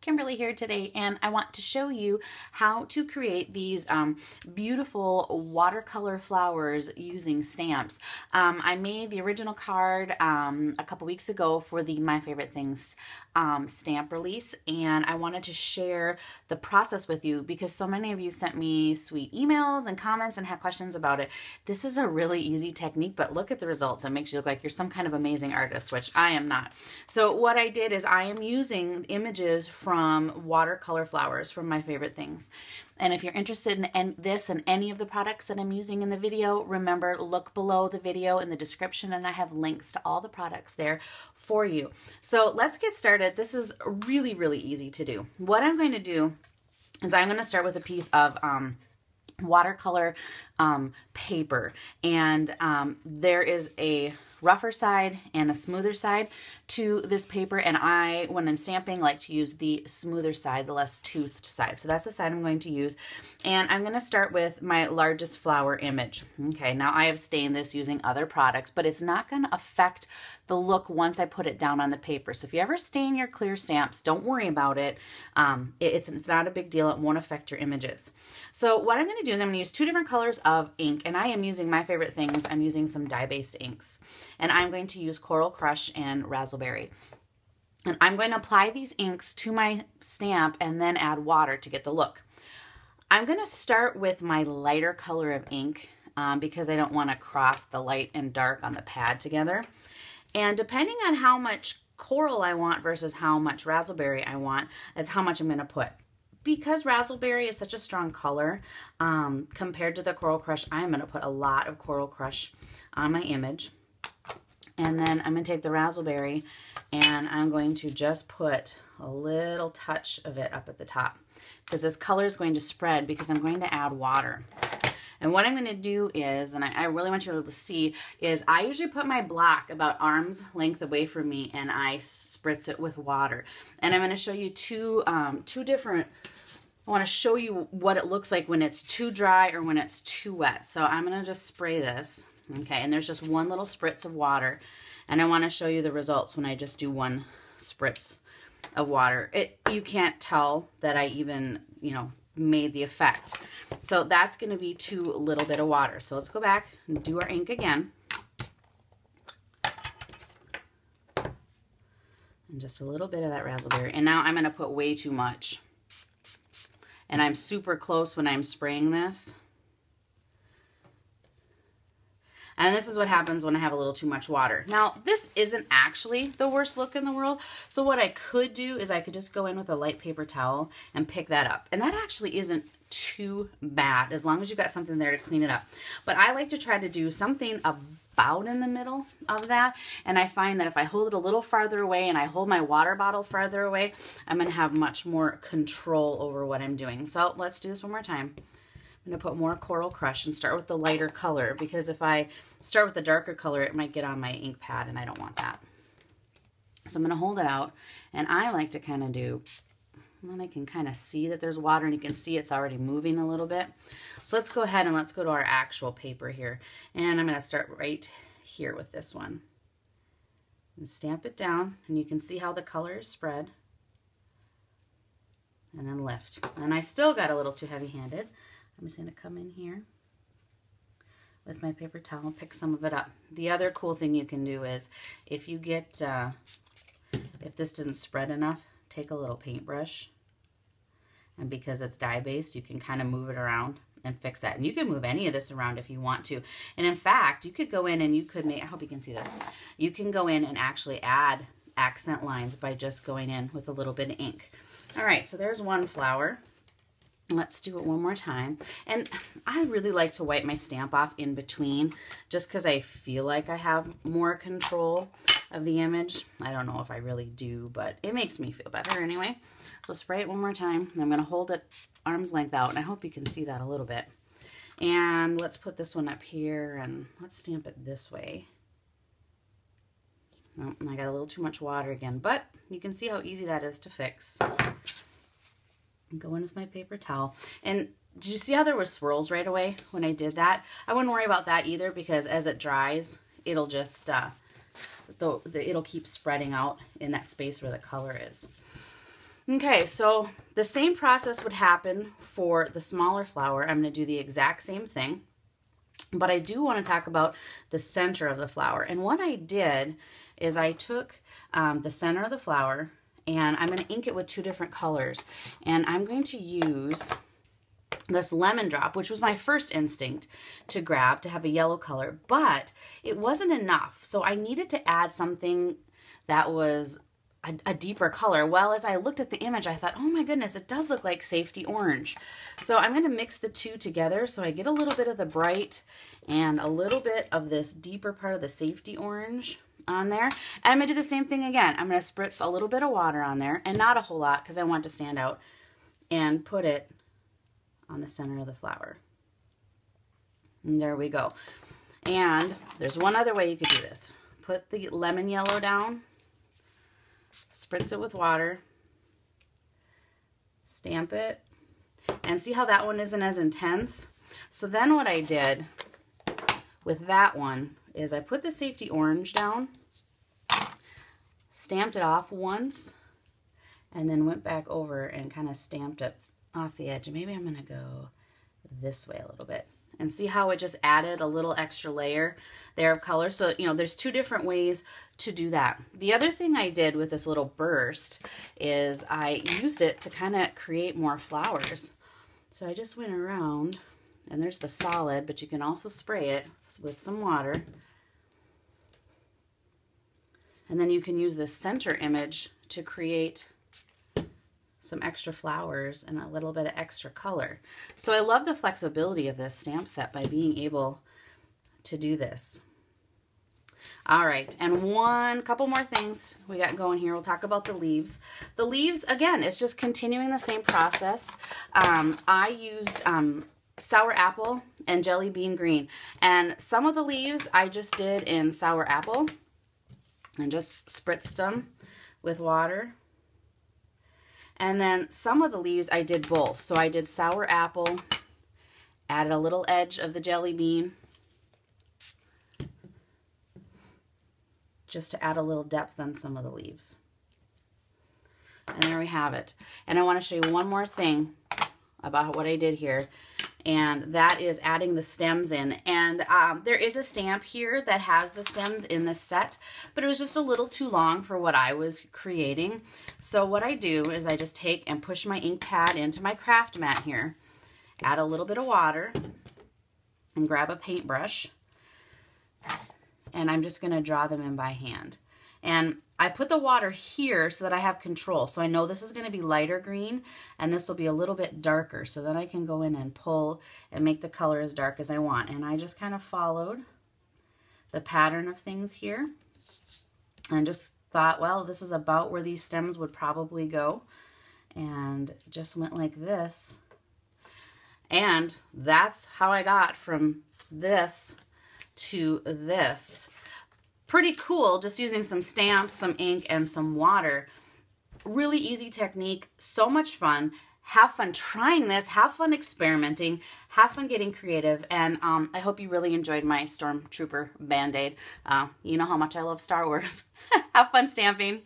Kimberly here today, and I want to show you how to create these beautiful watercolor flowers using stamps. I made the original card a couple weeks ago for the My Favorite Things stamp release, and I wanted to share the process with you because so many of you sent me sweet emails and comments and had questions about it. This is a really easy technique, but look at the results. It makes you look like you're some kind of amazing artist, which I am not. So what I did is I am using images from watercolor flowers from My Favorite Things. And if you're interested in this and any of the products that I'm using in the video, remember, look below the video in the description and I have links to all the products there for you. So let's get started. This is really, really easy to do. What I'm going to do is I'm going to start with a piece of watercolor paper, and there is a rougher side and a smoother side to this paper, and I, when I'm stamping, like to use the smoother side, the less toothed side. So that's the side I'm going to use, and I'm going to start with my largest flower image. Okay, now I have stained this using other products, but it's not going to affect the look once I put it down on the paper. So if you ever stain your clear stamps, don't worry about it. It's not a big deal. It won't affect your images. So what I'm going to do is I'm going to use two different colors of ink, and I am using My Favorite Things. I'm using some dye-based inks, and I'm going to use Coral Crush and Razzleberry. And I'm going to apply these inks to my stamp and then add water to get the look. I'm going to start with my lighter color of ink because I don't want to cross the light and dark on the pad together. And depending on how much coral I want versus how much raspberry I want, that's how much I'm going to put. Because raspberry is such a strong color compared to the Coral Crush, I'm going to put a lot of Coral Crush on my image. And then I'm going to take the raspberry and I'm going to just put a little touch of it up at the top because this color is going to spread because I'm going to add water. And what I'm going to do is, and I really want you to be able to see, is I usually put my block about arm's length away from me and I spritz it with water. And I'm going to show you two different, I want to show you what it looks like when it's too dry or when it's too wet. So I'm going to just spray this. Okay, and there's just one little spritz of water, and I want to show you the results when I just do one spritz of water. You can't tell that I even, made the effect. So that's going to be too little bit of water. So let's go back and do our ink again. And just a little bit of that raspberry. And now I'm going to put way too much. And I'm super close when I'm spraying this. And this is what happens when I have a little too much water. Now, this isn't actually the worst look in the world. So what I could do is I could just go in with a light paper towel and pick that up. And that actually isn't too bad as long as you've got something there to clean it up. But I like to try to do something about in the middle of that. And I find that if I hold it a little farther away and I hold my water bottle farther away, I'm going to have much more control over what I'm doing. So let's do this one more time. I'm going to put more Coral Crush and start with the lighter color because if I start with the darker color, it might get on my ink pad and I don't want that. So I'm going to hold it out, and I like to kind of do, and then I can kind of see that there's water and you can see it's already moving a little bit. So let's go ahead and let's go to our actual paper here. And I'm going to start right here with this one. And stamp it down, and you can see how the color is spread. And then lift. And I still got a little too heavy-handed. I'm just going to come in here with my paper towel and pick some of it up. The other cool thing you can do is if you get, if this doesn't spread enough, take a little paintbrush. And because it's dye-based, you can kind of move it around and fix that. And you can move any of this around if you want to. And in fact, you could go in and you could make, I hope you can see this, you can go in and actually add accent lines by just going in with a little bit of ink. All right, so there's one flower. Let's do it one more time. And I really like to wipe my stamp off in between just because I feel like I have more control of the image. I don't know if I really do, but it makes me feel better anyway. So spray it one more time. And I'm going to hold it arm's length out, and I hope you can see that a little bit. And let's put this one up here, and let's stamp it this way. Oh, and I got a little too much water again, but you can see how easy that is to fix. Go in with my paper towel. And did you see how there were swirls right away when I did that? I wouldn't worry about that either because as it dries, it'll just it'll keep spreading out in that space where the color is. Okay, so the same process would happen for the smaller flower. I'm going to do the exact same thing, but I do want to talk about the center of the flower. And what I did is I took the center of the flower, and I'm going to ink it with two different colors. And I'm going to use this lemon drop, which was my first instinct to grab to have a yellow color, but it wasn't enough. So I needed to add something that was a deeper color. Well, as I looked at the image, I thought, oh my goodness, it does look like safety orange. So I'm going to mix the two together so I get a little bit of the bright and a little bit of this deeper part of the safety orange on there. And I'm going to do the same thing again. I'm going to spritz a little bit of water on there, and not a whole lot because I want it to stand out, and put it on the center of the flower. And there we go. And there's one other way you could do this. Put the lemon yellow down, spritz it with water, stamp it, and see how that one isn't as intense? So then what I did with that one is I put the safety orange down, stamped it off once, and then went back over and kind of stamped it off the edge. Maybe I'm going to go this way a little bit. And see how it just added a little extra layer there of color. So, you know, there's two different ways to do that. The other thing I did with this little burst is I used it to kind of create more flowers. So I just went around, and there's the solid, but you can also spray it with some water. And then you can use this center image to create some extra flowers and a little bit of extra color. So I love the flexibility of this stamp set by being able to do this. All right, and couple more things we got going here. We'll talk about the leaves. The leaves, again, it's just continuing the same process. I used sour apple and jelly bean green, and some of the leaves I just did in sour apple and just spritzed them with water. And then some of the leaves I did both. So I did sour apple, added a little edge of the jelly bean, just to add a little depth on some of the leaves. And there we have it. And I want to show you one more thing about what I did here, and that is adding the stems in. And there is a stamp here that has the stems in this set, but it was just a little too long for what I was creating. So what I do is I just take and push my ink pad into my craft mat here, add a little bit of water, and grab a paintbrush, and I'm just going to draw them in by hand. And I put the water here so that I have control. So I know this is going to be lighter green, and this will be a little bit darker. So then I can go in and pull and make the color as dark as I want. And I just kind of followed the pattern of things here and just thought, well, this is about where these stems would probably go. And just went like this. And that's how I got from this to this. Pretty cool, just using some stamps, some ink, and some water. Really easy technique, so much fun. Have fun trying this, have fun experimenting, have fun getting creative, and I hope you really enjoyed my Stormtrooper Band-Aid. You know how much I love Star Wars. Have fun stamping.